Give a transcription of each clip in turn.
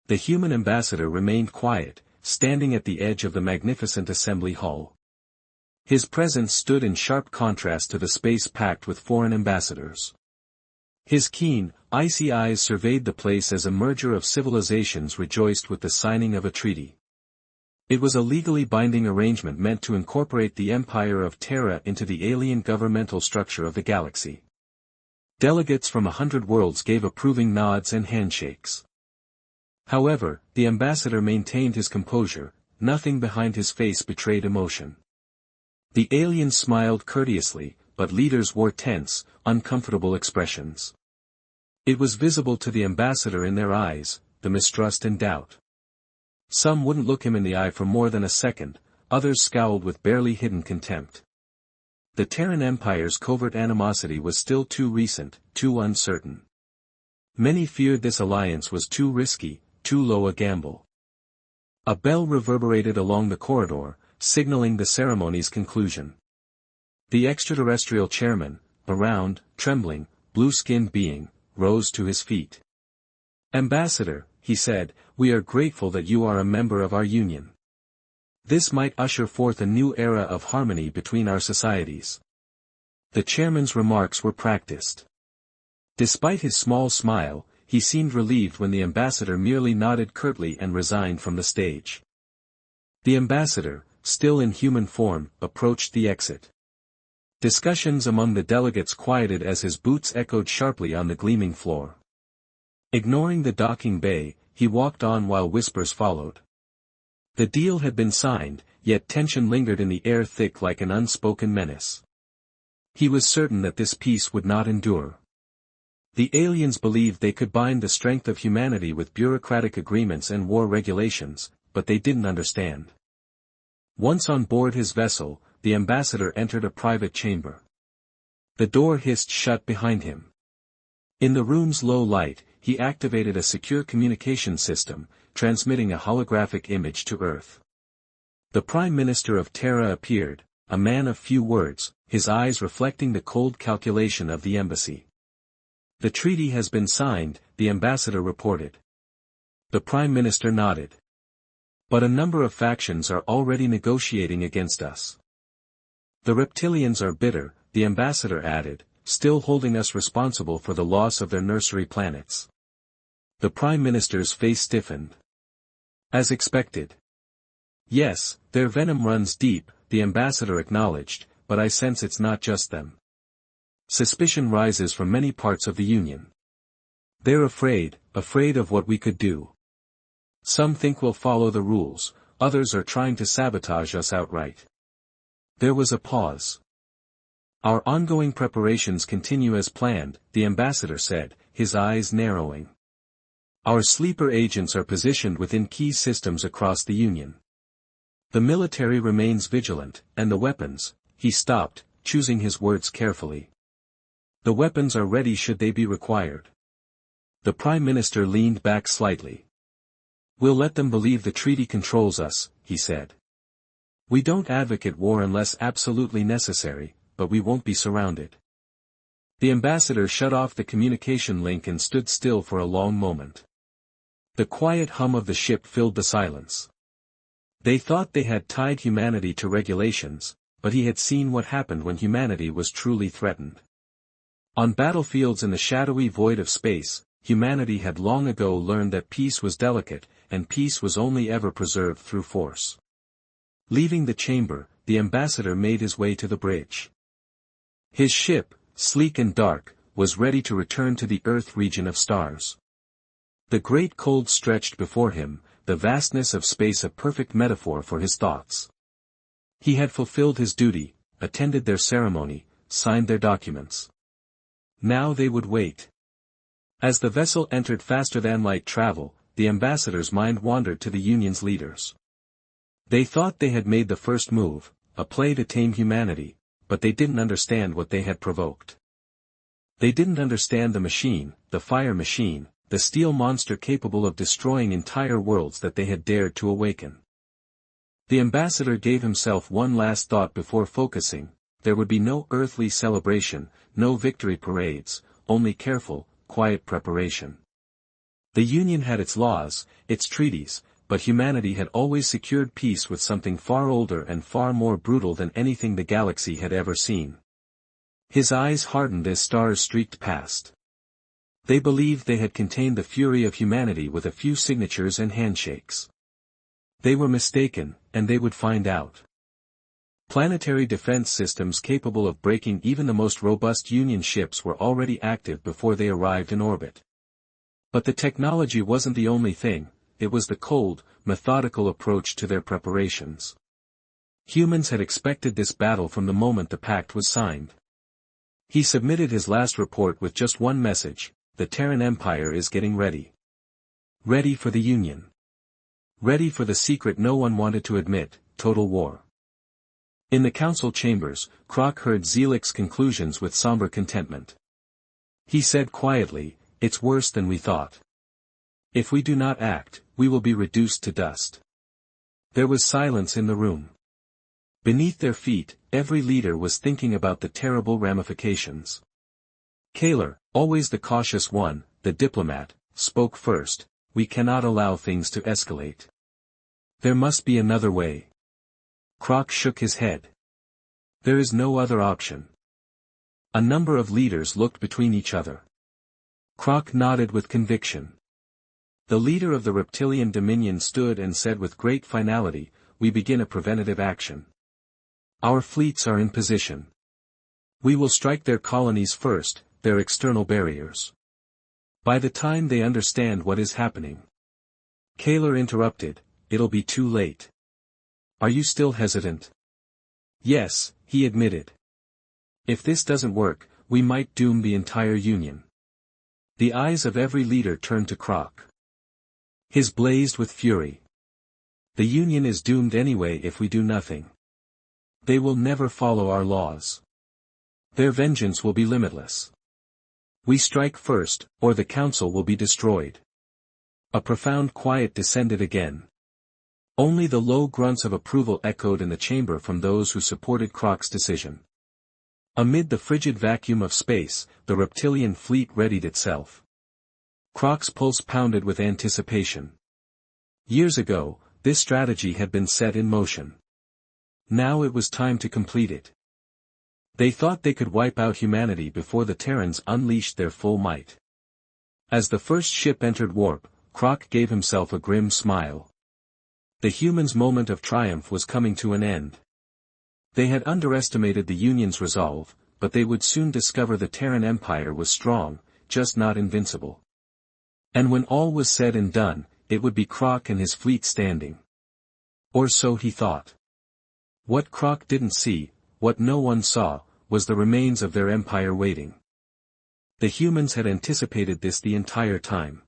The human ambassador remained quiet, standing at the edge of the magnificent assembly hall. His presence stood in sharp contrast to the space packed with foreign ambassadors. His keen, icy eyes surveyed the place as a merger of civilizations rejoiced with the signing of a treaty. It was a legally binding arrangement meant to incorporate the Empire of Terra into the alien governmental structure of the galaxy. Delegates from 100 worlds gave approving nods and handshakes. However, the ambassador maintained his composure, nothing behind his face betrayed emotion. The aliens smiled courteously, but leaders wore tense, uncomfortable expressions. It was visible to the ambassador in their eyes, the mistrust and doubt. Some wouldn't look him in the eye for more than a second, others scowled with barely hidden contempt. The Terran Empire's covert animosity was still too recent, too uncertain. Many feared this alliance was too risky, too low a gamble. A bell reverberated along the corridor, signaling the ceremony's conclusion. The extraterrestrial chairman, a round, trembling, blue-skinned being, rose to his feet. "Ambassador," he said, "we are grateful that you are a member of our union. This might usher forth a new era of harmony between our societies." The chairman's remarks were practiced. Despite his small smile, he seemed relieved when the ambassador merely nodded curtly and resigned from the stage. The ambassador, still in human form, approached the exit. Discussions among the delegates quieted as his boots echoed sharply on the gleaming floor. Ignoring the docking bay, he walked on while whispers followed. The deal had been signed, yet tension lingered in the air thick like an unspoken menace. He was certain that this peace would not endure. The aliens believed they could bind the strength of humanity with bureaucratic agreements and war regulations, but they didn't understand. Once on board his vessel, the ambassador entered a private chamber. The door hissed shut behind him. In the room's low light, he activated a secure communication system, transmitting a holographic image to Earth. The Prime Minister of Terra appeared, a man of few words, his eyes reflecting the cold calculation of the embassy. "The treaty has been signed," the ambassador reported. The Prime Minister nodded. "But a number of factions are already negotiating against us. The reptilians are bitter," the ambassador added, "still holding us responsible for the loss of their nursery planets." The Prime Minister's face stiffened. "As expected." "Yes, their venom runs deep," the ambassador acknowledged, "but I sense it's not just them. Suspicion rises from many parts of the Union. They're afraid of what we could do. Some think we'll follow the rules, others are trying to sabotage us outright." There was a pause. "Our ongoing preparations continue as planned," the ambassador said, his eyes narrowing. "Our sleeper agents are positioned within key systems across the Union. The military remains vigilant, and the weapons," he stopped, choosing his words carefully. "The weapons are ready should they be required." The Prime Minister leaned back slightly. "We'll let them believe the treaty controls us," he said. "We don't advocate war unless absolutely necessary, but we won't be surrounded." The ambassador shut off the communication link and stood still for a long moment. The quiet hum of the ship filled the silence. They thought they had tied humanity to regulations, but he had seen what happened when humanity was truly threatened. On battlefields in the shadowy void of space, humanity had long ago learned that peace was delicate, and peace was only ever preserved through force. Leaving the chamber, the ambassador made his way to the bridge. His ship, sleek and dark, was ready to return to the Earth region of stars. The great cold stretched before him, the vastness of space a perfect metaphor for his thoughts. He had fulfilled his duty, attended their ceremony, signed their documents. Now they would wait. As the vessel entered faster-than-light travel, the ambassador's mind wandered to the Union's leaders. They thought they had made the first move, a play to tame humanity, but they didn't understand what they had provoked. They didn't understand the machine, the fire machine, the steel monster capable of destroying entire worlds that they had dared to awaken. The ambassador gave himself one last thought before focusing. There would be no earthly celebration, no victory parades, only careful, quiet preparation. The Union had its laws, its treaties, but humanity had always secured peace with something far older and far more brutal than anything the galaxy had ever seen. His eyes hardened as stars streaked past. They believed they had contained the fury of humanity with a few signatures and handshakes. They were mistaken, and they would find out. Planetary defense systems capable of breaking even the most robust Union ships were already active before they arrived in orbit. But the technology wasn't the only thing, it was the cold, methodical approach to their preparations. Humans had expected this battle from the moment the pact was signed. He submitted his last report with just one message: the Terran Empire is getting ready. Ready for the Union. Ready for the secret no one wanted to admit, total war. In the council chambers, Croc heard Zelix's conclusions with somber contentment. He said quietly, "It's worse than we thought. If we do not act, we will be reduced to dust." There was silence in the room. Beneath their feet, every leader was thinking about the terrible ramifications. Kaler, always the cautious one, the diplomat, spoke first: "We cannot allow things to escalate. There must be another way." Croc shook his head. "There is no other option." A number of leaders looked between each other. Croc nodded with conviction. The leader of the reptilian dominion stood and said with great finality, "We begin a preventative action. Our fleets are in position. We will strike their colonies first, their external barriers. By the time they understand what is happening." Kaler interrupted, "It'll be too late." "Are you still hesitant?" "Yes," he admitted. "If this doesn't work, we might doom the entire Union." The eyes of every leader turned to Croc. His blazed with fury. "The Union is doomed anyway if we do nothing. They will never follow our laws. Their vengeance will be limitless. We strike first, or the council will be destroyed." A profound quiet descended again. Only the low grunts of approval echoed in the chamber from those who supported Croc's decision. Amid the frigid vacuum of space, the reptilian fleet readied itself. Croc's pulse pounded with anticipation. Years ago, this strategy had been set in motion. Now it was time to complete it. They thought they could wipe out humanity before the Terrans unleashed their full might. As the first ship entered warp, Croc gave himself a grim smile. The humans' moment of triumph was coming to an end. They had underestimated the Union's resolve, but they would soon discover the Terran Empire was strong, just not invincible. And when all was said and done, it would be Croc and his fleet standing. Or so he thought. What Croc didn't see, what no one saw, was the remains of their empire waiting. The humans had anticipated this the entire time.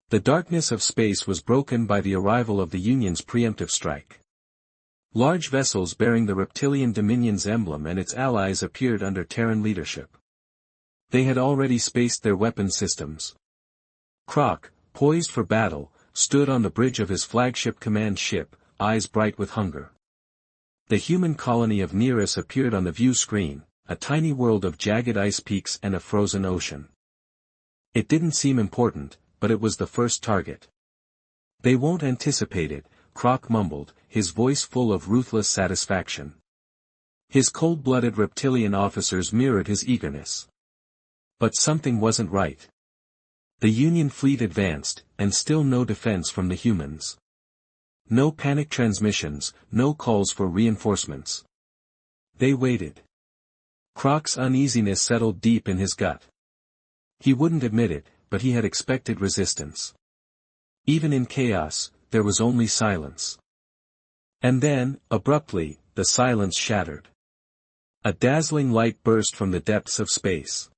The darkness of space was broken by the arrival of the Union's preemptive strike. Large vessels bearing the reptilian Dominion's emblem and its allies appeared under Terran leadership. They had already spaced their weapon systems. Croc, poised for battle, stood on the bridge of his flagship command ship, eyes bright with hunger. The human colony of Nearus appeared on the view screen, a tiny world of jagged ice peaks and a frozen ocean. It didn't seem important, but it was the first target. "They won't anticipate it," Croc mumbled, his voice full of ruthless satisfaction. His cold-blooded reptilian officers mirrored his eagerness. But something wasn't right. The Union fleet advanced, and still no defense from the humans. No panic transmissions, no calls for reinforcements. They waited. Croc's uneasiness settled deep in his gut. He wouldn't admit it, but he had expected resistance. Even in chaos, there was only silence. And then, abruptly, the silence shattered. A dazzling light burst from the depths of space.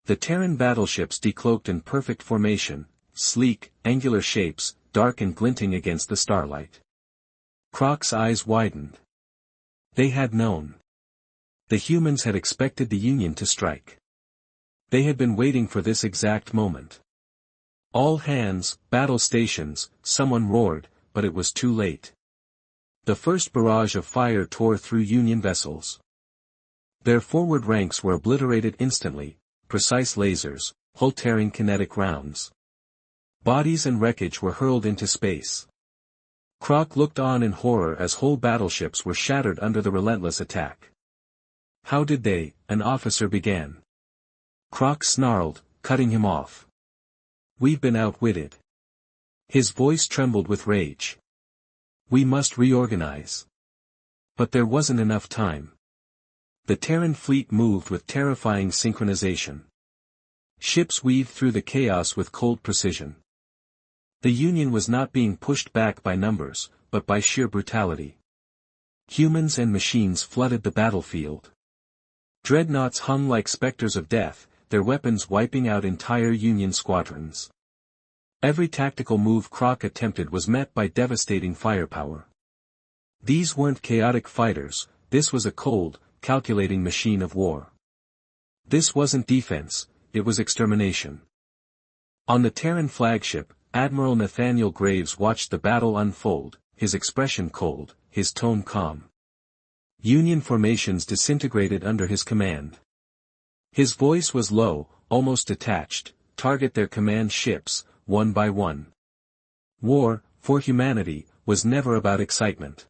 The Terran battleships decloaked in perfect formation, sleek, angular shapes, dark and glinting against the starlight. Croc's eyes widened. They had known. The humans had expected the Union to strike. They had been waiting for this exact moment. "All hands, battle stations," someone roared, but it was too late. The first barrage of fire tore through Union vessels. Their forward ranks were obliterated instantly, precise lasers, hull-tearing kinetic rounds. Bodies and wreckage were hurled into space. Croc looked on in horror as whole battleships were shattered under the relentless attack. "How did they?" an officer began. Croc snarled, cutting him off. "We've been outwitted." His voice trembled with rage. "We must reorganize." But there wasn't enough time. The Terran fleet moved with terrifying synchronization. Ships weaved through the chaos with cold precision. The Union was not being pushed back by numbers, but by sheer brutality. Humans and machines flooded the battlefield. Dreadnoughts hung like specters of death, their weapons wiping out entire Union squadrons. Every tactical move Croc attempted was met by devastating firepower. These weren't chaotic fighters, this was a cold, calculating machine of war. This wasn't defense, it was extermination. On the Terran flagship, Admiral Nathaniel Graves watched the battle unfold, his expression cold, his tone calm. Union formations disintegrated under his command. His voice was low, almost detached: "Target their command ships, one by one." War, for humanity, was never about excitement.